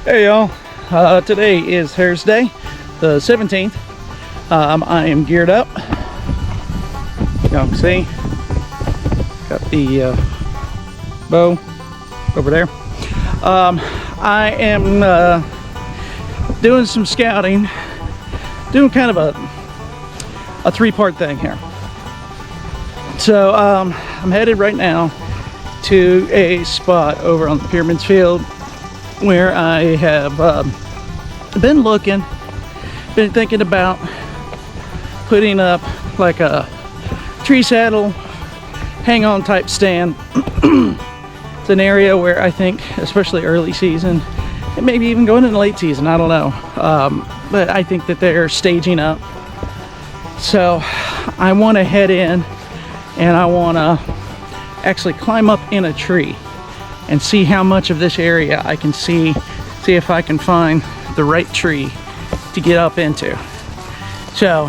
Hey y'all, today is Thursday the 17th. I am geared up. Y'all can see, got the bow over there. I am doing some scouting, doing kind of a three-part thing here. So I'm headed right now to a spot over on the Pyramid's Field where I have been thinking about putting up like a tree saddle hang on type stand. It's an area where I think, especially early season, and maybe even going into late season, I don't know, but I think that they're staging up. So I want to head in and I want to actually climb up in a tree and see how much of this area I can see if I can find the right tree to get up into. So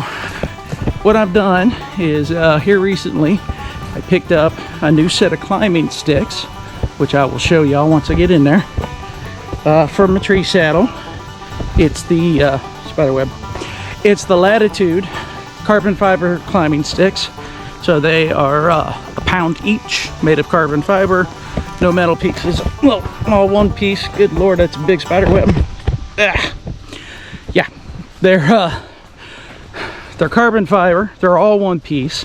what I've done is here recently I picked up a new set of climbing sticks, which I will show y'all once I get in there, from a tree saddle. It's the spiderweb. It's the Latitude carbon fiber climbing sticks. So they are a pound each, made of carbon fiber, no metal pieces. Well, all one piece. Good Lord, that's a big spider web. Yeah, they're carbon fiber. They're all one piece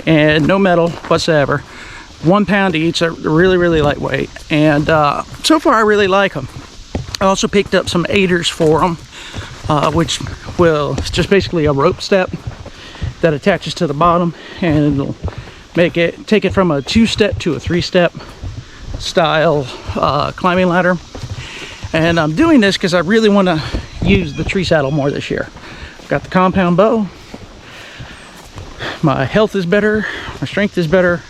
and no metal whatsoever. 1 pound each. They're really, really lightweight. And so far, I really like them. I also picked up some aiders for them, which it's just basically a rope step that attaches to the bottom, and it'll take it from a 2-step to a 3-step style climbing ladder. And I'm doing this because I really want to use the tree saddle more this year. I've got the compound bow. My health is better, my strength is better,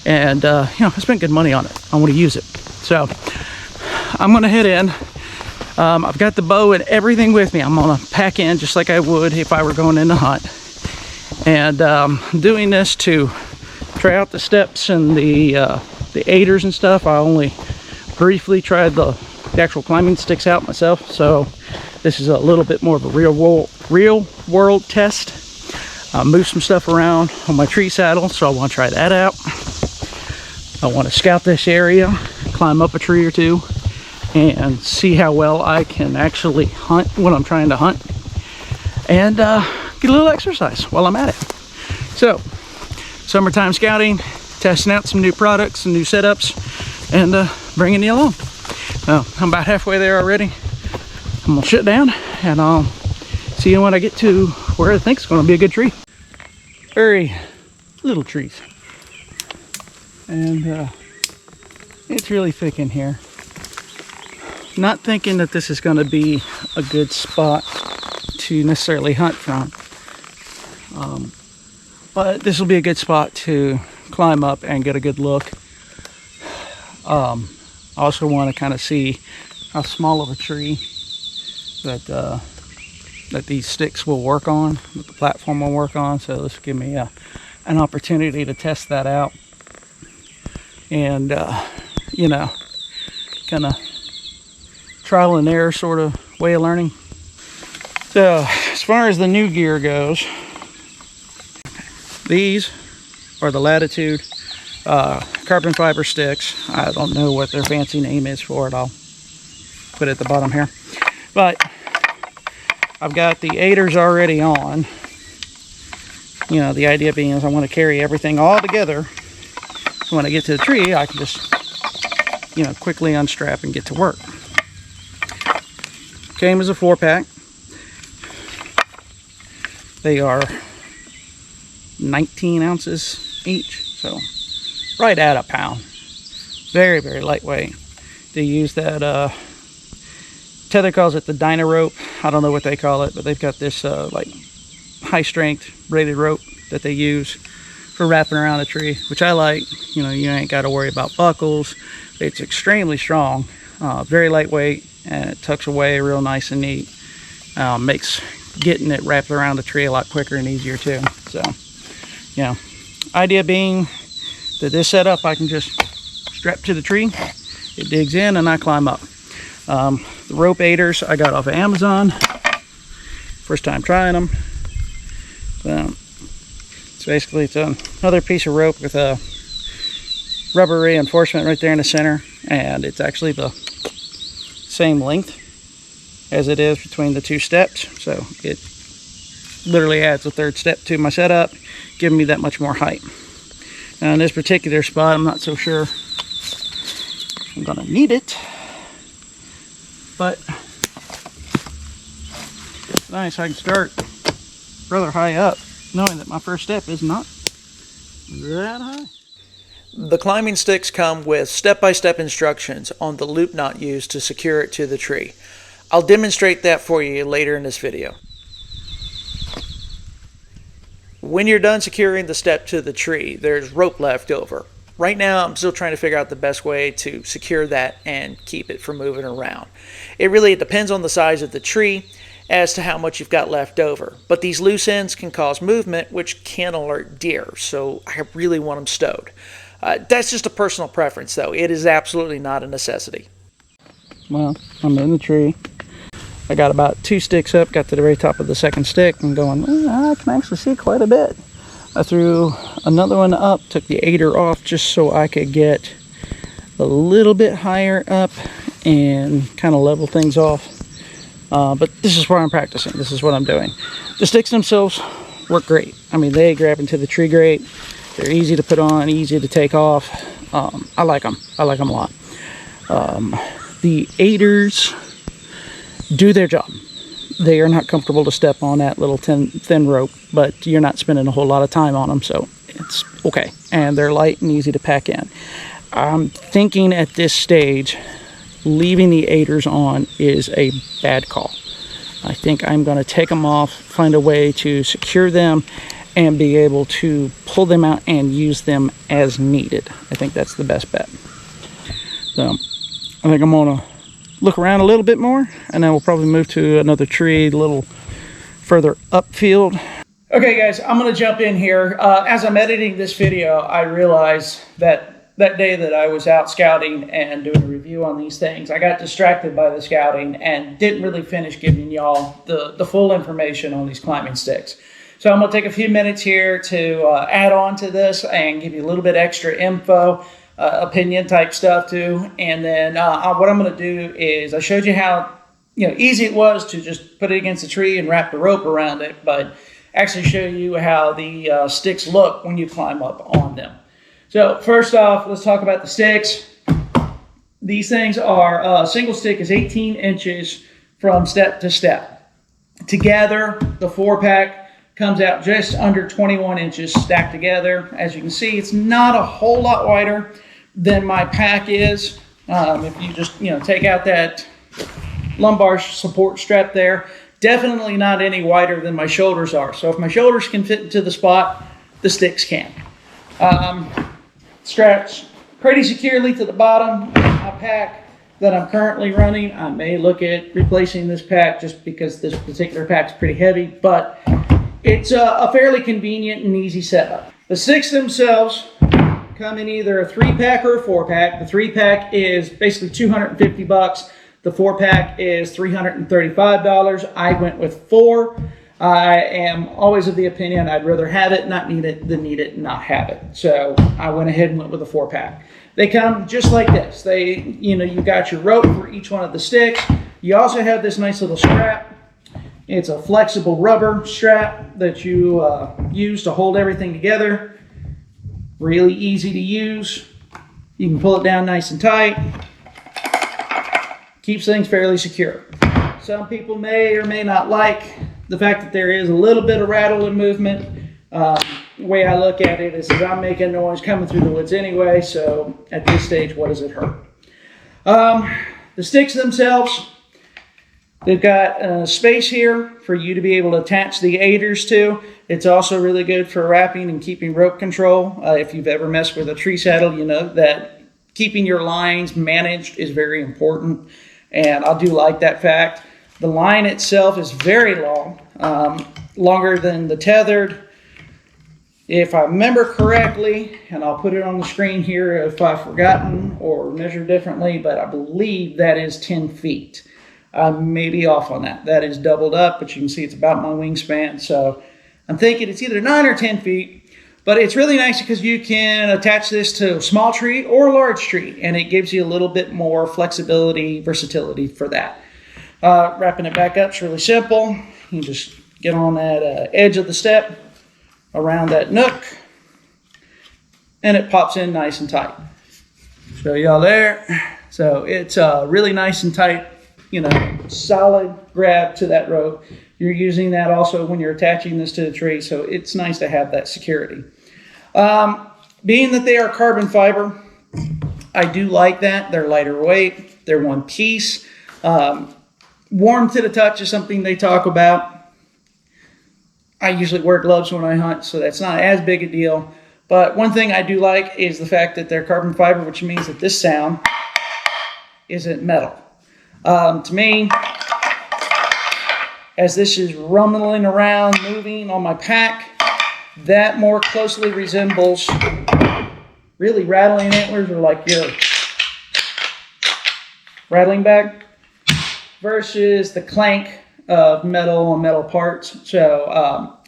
and you know, I spent good money on it. I want to use it. So I'm going to head in. I've got the bow and everything with me. I'm going to pack in just like I would if I were going in to hunt. And I'm doing this to try out the steps and the aiders and stuff. I only briefly tried the actual climbing sticks out myself, so this is a little bit more of a real world test. Move some stuff around on my tree saddle, so I want to try that out. I want to scout this area, climb up a tree or two, and see how well I can actually hunt when I'm trying to hunt, and get a little exercise while I'm at it. So, summertime scouting, testing out some new products, some new setups, and bringing you along. I'm about halfway there already. I'm gonna shut down and I'll see you when I get to where I think is gonna be a good tree. Very little trees. And it's really thick in here. Not thinking that this is gonna be a good spot to necessarily hunt from. But this will be a good spot to climb up and get a good look. I also want to kind of see how small of a tree that these sticks will work on, that the platform will work on. So this will give me an opportunity to test that out. And, you know, kind of trial and error sort of way of learning. So as far as the new gear goes, these are the Latitude carbon fiber sticks. I don't know what their fancy name is for it. I'll put it at the bottom here. But I've got the aiders already on. You know, the idea being is I want to carry everything all together. So when I get to the tree, I can just, you know, quickly unstrap and get to work. Came as a 4-pack. They are 19 ounces each, so right at a pound. Very, very lightweight. They use that Tether calls it the Dyna rope. I don't know what they call it, but they've got this like high strength braided rope that they use for wrapping around a tree, which I like. You know, you ain't got to worry about buckles. It's extremely strong, very lightweight, and it tucks away real nice and neat. Makes getting it wrapped around the tree a lot quicker and easier too. So, you know, idea being that this setup I can just strap to the tree, it digs in and I climb up. The rope aiders I got off of Amazon. First time trying them. So basically it's another piece of rope with a rubber reinforcement right there in the center, and it's actually the same length as it is between the two steps, so it literally adds a third step to my setup, giving me that much more height. Now in this particular spot, I'm not so sure I'm gonna need it, but it's nice. I can start rather high up, knowing that my first step is not that high. The climbing sticks come with step-by-step instructions on the loop knot used to secure it to the tree. I'll demonstrate that for you later in this video. When you're done securing the step to the tree, there's rope left over. Right now, I'm still trying to figure out the best way to secure that and keep it from moving around. It really depends on the size of the tree as to how much you've got left over. But these loose ends can cause movement, which can alert deer, so I really want them stowed. That's just a personal preference, though. It is absolutely not a necessity. Well, I'm in the tree. I got about 2 sticks up, got to the very top of the second stick, and going, I can actually see quite a bit. I threw another one up, took the aider off just so I could get a little bit higher up and kind of level things off. But this is where I'm practicing. This is what I'm doing. The sticks themselves work great. I mean, they grab into the tree great. They're easy to put on, easy to take off. I like them. I like them a lot. The aiders do their job. They are not comfortable to step on that little thin rope, but you're not spending a whole lot of time on them, so it's okay. And they're light and easy to pack in. I'm thinking at this stage, leaving the aiders on is a bad call. I think I'm going to take them off, find a way to secure them, and be able to pull them out and use them as needed. I think that's the best bet. So I think I'm going to look around a little bit more, and then we'll probably move to another tree a little further upfield. Okay guys, I'm going to jump in here. As I'm editing this video, I realized that day that I was out scouting and doing a review on these things, I got distracted by the scouting and didn't really finish giving y'all the full information on these climbing sticks. So I'm going to take a few minutes here to add on to this and give you a little bit extra info, opinion type stuff too. And then what I'm going to do is I showed you how easy it was to just put it against a tree and wrap the rope around it, but actually show you how the sticks look when you climb up on them. So first off, let's talk about the sticks. These things are, single stick is 18 inches from step to step. Together, the 4-pack comes out just under 21 inches stacked together. As you can see, it's not a whole lot wider than my pack is. If you just take out that lumbar support strap there, definitely not any wider than my shoulders are. So if my shoulders can fit into the spot, the sticks can. Straps pretty securely to the bottom of my pack that I'm currently running. I may look at replacing this pack just because this particular pack is pretty heavy, but it's a fairly convenient and easy setup. The sticks themselves come in either a 3-pack or a 4-pack. The 3-pack is basically $250. The 4-pack is $335. I went with 4. I am always of the opinion I'd rather have it, not need it, than need it, not have it. So I went ahead and went with a 4-pack. They come just like this. You got your rope for each one of the sticks. You also have this nice little strap. It's a flexible rubber strap that you use to hold everything together. Really easy to use. You can pull it down nice and tight. Keeps things fairly secure. Some people may or may not like the fact that there is a little bit of rattle and movement. The way I look at it is I'm making noise coming through the woods anyway, so at this stage, what does it hurt? The sticks themselves, they've got space here for you to be able to attach the aiders to. It's also really good for wrapping and keeping rope control. If you've ever messed with a tree saddle, you know that keeping your lines managed is very important, and I do like that fact. The line itself is very long, longer than the tethered. If I remember correctly, and I'll put it on the screen here if I've forgotten or measured differently, but I believe that is 10 feet. I may be off on that. That is doubled up, but you can see it's about my wingspan. So I'm thinking it's either 9 or 10 feet. But it's really nice because you can attach this to a small tree or a large tree, and it gives you a little bit more flexibility, versatility for that. Wrapping it back up is really simple. You just get on that edge of the step, around that nook, and it pops in nice and tight. Show y'all there. So it's really nice and tight, you know, solid grab to that rope. You're using that also when you're attaching this to the tree, so it's nice to have that security. Being that they are carbon fiber, I do like that. They're lighter weight. They're one piece. Warm to the touch is something they talk about. I usually wear gloves when I hunt, so that's not as big a deal. But one thing I do like is the fact that they're carbon fiber, which means that this sound isn't metal. To me, as this is rumbling around, moving on my pack, that more closely resembles really rattling antlers, or like your rattling bag, versus the clank of metal on metal parts. So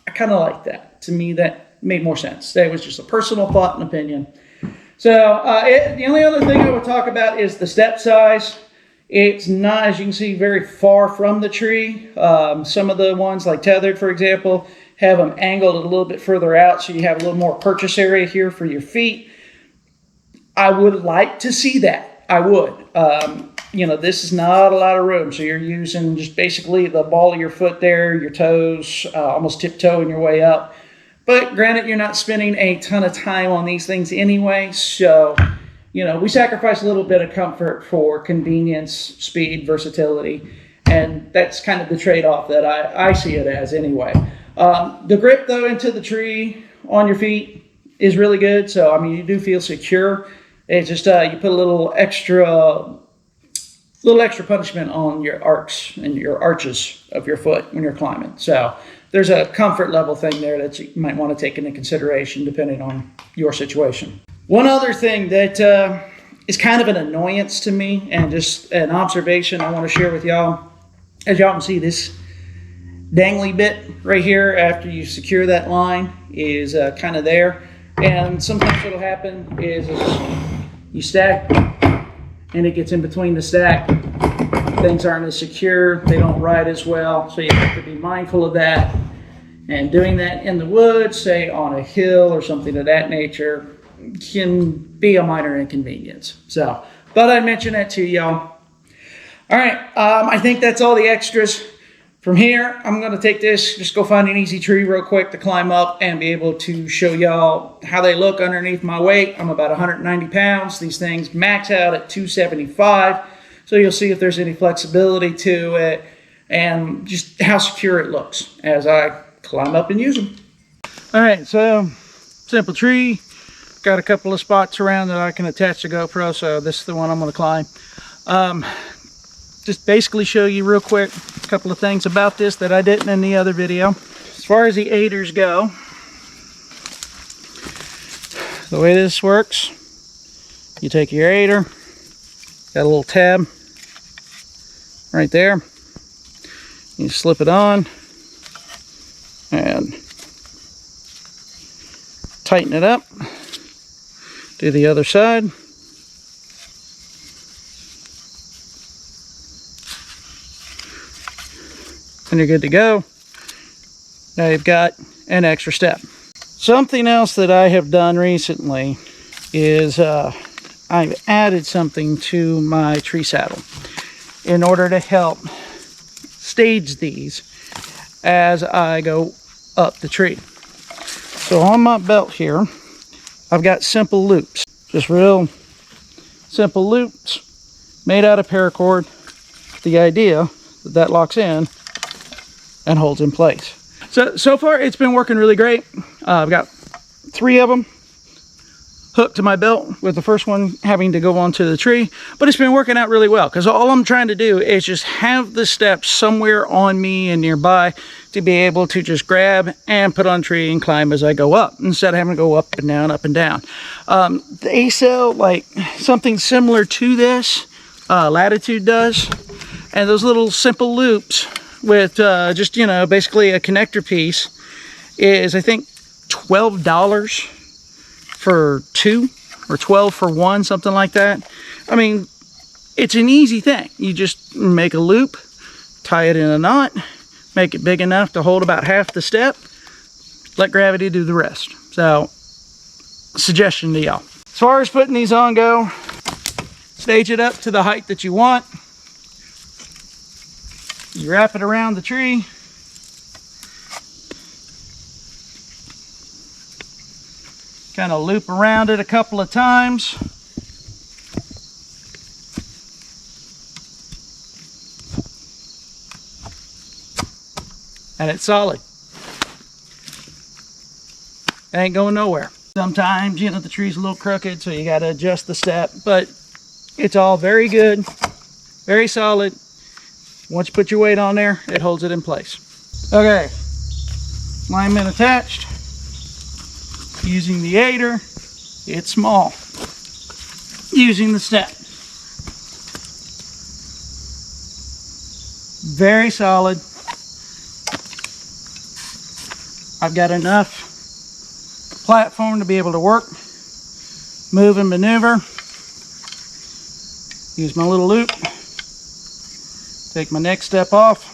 I kind of like that. To me, that made more sense. That was just a personal thought and opinion. So the only other thing I would talk about is the step size. It's not, as you can see, very far from the tree. Some of the ones like Tethered, for example, have them angled a little bit further out, so you have a little more purchase area here for your feet. I would like to see that. I would. You know, this is not a lot of room, so you're using just basically the ball of your foot there, your toes, almost tiptoeing your way up. But granted, you're not spending a ton of time on these things anyway, so, you know, we sacrifice a little bit of comfort for convenience, speed, versatility, and that's kind of the trade-off that I see it as anyway. The grip, though, into the tree on your feet is really good, so, I mean, you do feel secure. It's just you put a little extra punishment on your arcs and your arches of your foot when you're climbing. So there's a comfort level thing there that you might want to take into consideration depending on your situation. One other thing that is kind of an annoyance to me, and just an observation I want to share with y'all. As y'all can see, this dangly bit right here after you secure that line is kind of there. And sometimes what'll happen is you stack and it gets in between the stack. Things aren't as secure, they don't ride as well, so you have to be mindful of that. And doing that in the woods, say on a hill or something of that nature, can be a minor inconvenience. So, thought I'd mention that to y'all. All right, I think that's all the extras. From here, I'm going to take this, just go find an easy tree real quick to climb up and be able to show y'all how they look underneath my weight. I'm about 190 pounds. These things max out at 275. So you'll see if there's any flexibility to it and just how secure it looks as I climb up and use them. All right, so simple tree. Got a couple of spots around that I can attach the GoPro, so this is the one I'm going to climb. Just basically show you real quick a couple of things about this that I didn't in the other video. As far as the aiders go, the way this works, you take your aider, got a little tab right there, you slip it on and tighten it up. Do the other side. And you're good to go. Now you've got an extra step. Something else that I have done recently is I've added something to my tree saddle in order to help stage these as I go up the tree. So on my belt here, I've got simple loops, just real simple loops made out of paracord. The idea that locks in and holds in place. So far it's been working really great. I've got 3 of them. hook to my belt, with the first one having to go onto the tree. But it's been working out really well, because all I'm trying to do is just have the steps somewhere on me and nearby to be able to just grab and put on tree and climb as I go up, instead of having to go up and down, up and down. The A cell, like something similar to this, Latitude does. And those little simple loops with just, you know, basically a connector piece is, I think, $12 for 2 or 12 for 1, something like that. I mean, it's an easy thing. You just make a loop, tie it in a knot, make it big enough to hold about half the step, let gravity do the rest. So, suggestion to y'all. As far as putting these on go, stage it up to the height that you want. You wrap it around the tree. Kind of loop around it a couple of times. And it's solid. It ain't going nowhere. Sometimes, you know, the tree's a little crooked, so you got to adjust the step, but it's all very good, very solid. Once you put your weight on there, it holds it in place. Okay, alignment attached. Using the aider, it's small. Using the step, very solid. I've got enough platform to be able to work, move and maneuver. Use my little loop, take my next step off.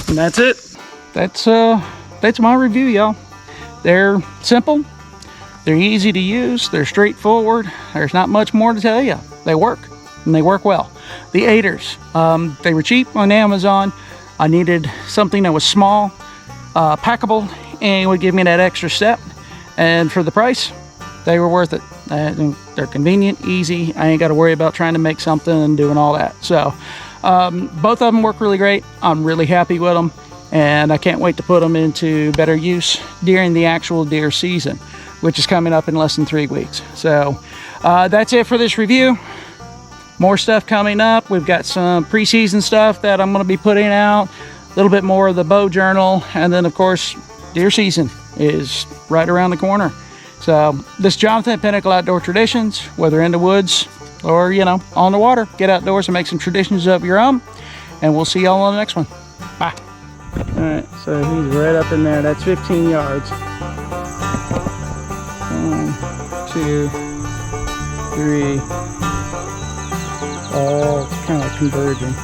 And that's it. That's my review, y'all. They're simple, they're easy to use, they're straightforward. There's not much more to tell you. They work, and they work well. The aiders, they were cheap on Amazon. I needed something that was small, packable, and would give me that extra step. And for the price, they were worth it. They're convenient, easy. I ain't got to worry about trying to make something and doing all that. So both of them work really great. I'm really happy with them, and I can't wait to put them into better use during the actual deer season, which is coming up in less than 3 weeks. So that's it for this review. More stuff coming up. We've got some preseason stuff that I'm going to be putting out, a little bit more of the bow journal, and then of course deer season is right around the corner. So this is Jonathan at Pinnacle Outdoor Traditions. Whether in the woods or, you know, on the water, get outdoors and make some traditions of your own, and we'll see y'all on the next one. Bye. All right, so he's right up in there. That's 15 yards. 1, 2, 3. All kind of converging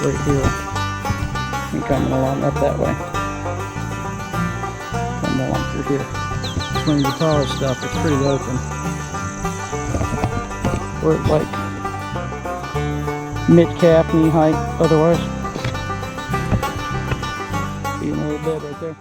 right here. And coming along up that way. Coming along through here. Between the tall stuff, it's pretty open. We're at like mid-calf, knee height otherwise. Even a little bit right there.